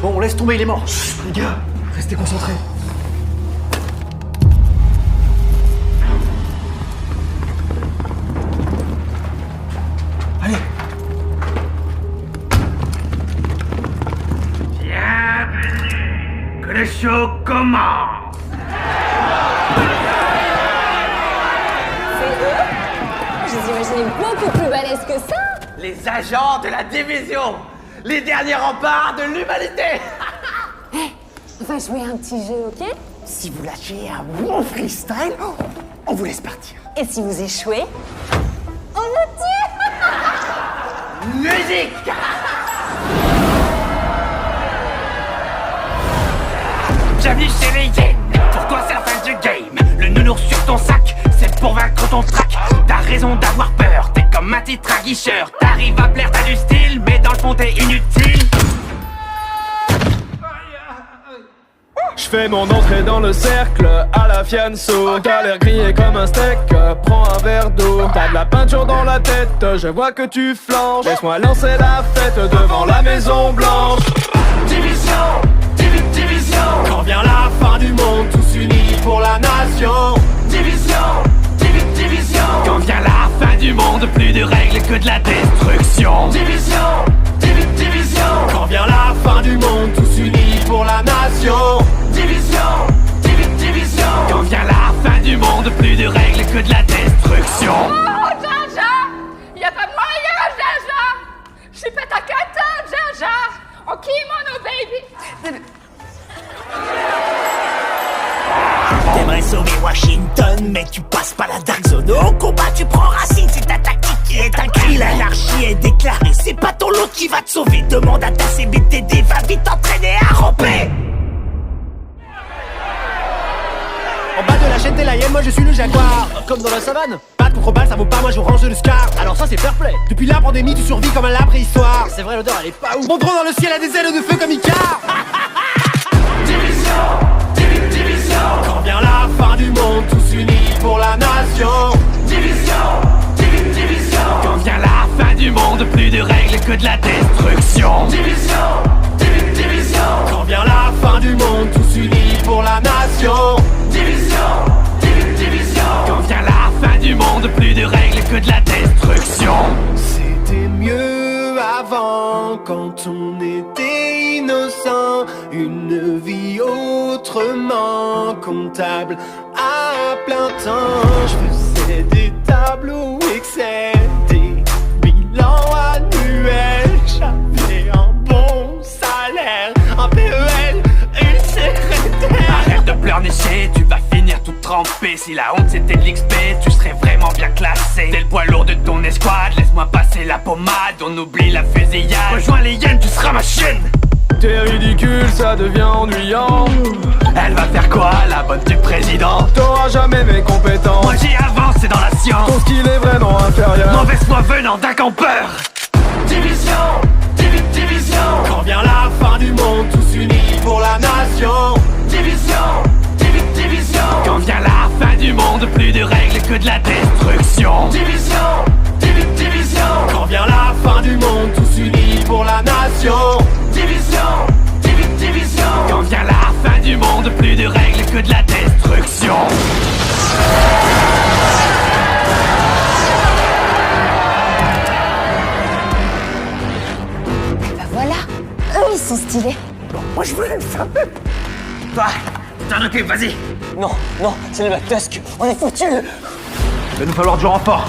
Bon, laisse tomber, il est mort. Chut, les gars, restez concentrés. Allez. Bienvenue, que le show commence. C'est eux? Je les imaginais beaucoup plus balèzes que ça. Les agents de la division, les derniers remparts de l'humanité. On va jouer un petit jeu, ok? Si vous lâchez un bon freestyle, on vous laisse partir. Et si vous échouez, on vous tue. Musique. Bienvenue chez les Yen. Pour toi c'est la fin du game. Le nounours sur ton sac, c'est pour vaincre ton trac. T'as raison d'avoir peur, t'es comme un titre aguicheur. T'arrives à plaire, t'as du style, mais dans le fond t'es inutile. Je fais mon entrée dans le cercle à la fianso. T'as l'air grillé comme un steak, prends un verre d'eau. T'as de la peinture dans la tête, je vois que tu flanches. Laisse-moi lancer la fête devant la Maison Blanche. Division, division. Quand vient la fin du monde, tous unis pour la nation. Division, division. Quand vient la fin du monde, plus de règles que de la destruction. Division, division. Quand vient la fin du monde, tous unis pour la nation. Division, division. Quand vient la fin du monde, plus de règles que de la destruction. Oh, Jaja! Y'a pas moyen, Jaja! J'suis pas ta cata, Jaja! Oh, kimono, baby! T'aimerais sauver Washington, mais tu passes pas la dark zone. Au combat, tu prends racine, c'est ta tactique qui est un cri. L'anarchie est déclarée, c'est pas ton lot qui va te sauver. Demande à ta CBTD, va vite t'entraîner à ramper. En bas de la chaîne, t'es la hyène, moi je suis le jaguar. Comme dans la savane. Balle contre balle, ça vaut pas, moi je range le scar. Alors ça c'est fair play. Depuis la pandémie, tu survis comme à la préhistoire. C'est vrai, l'odeur elle est pas ouf. Mon drone dans le ciel a des ailes de feu comme Icar. Division, division. Quand vient la fin du monde, tous unis pour la nation. Division, division. Quand vient la fin du monde, plus de règles que de la destruction. Division, division. Quand vient la fin du monde, tous unis pour la nation. Division, division. Quand vient la fin du monde, plus de règles que de la destruction. C'était mieux avant quand on était innocent. Une vie autrement comptable à plein temps. Je faisais des tableaux Excel, des bilans annuels. J'avais un bon salaire, un PEL, une secrétaire. Arrête de pleurnicher, tu vas finir tout trempé. Si la honte c'était de l'XP, tu serais vraiment bien classé. T'es le poids lourd de ton escouade, laisse-moi passer la pommade. On oublie la fusillade, rejoins les hyènes, tu seras ma chienne. T'es ridicule, ça devient ennuyant. Elle va faire quoi, la bonne du président? T'auras jamais mes compétences. Moi j'y avance, c'est dans la science. Ton skill est vraiment inférieur. Mauvaise foi venant d'un campeur. Division, division. Quand vient la fin du monde, tous unis pour la nation. Division, division. Quand vient la fin du monde, plus de règles que de la destruction. Division, division. Quand vient la fin du monde, tous unis pour la nation. Division, division. Quand vient la fin du monde, plus de règles que de la destruction. Bah voilà, eux ils sont stylés. Moi je voulais le faire. Toi, t'en occupes, vas-y. Non, c'est le Tusk. On est foutus. Il va nous falloir du renfort.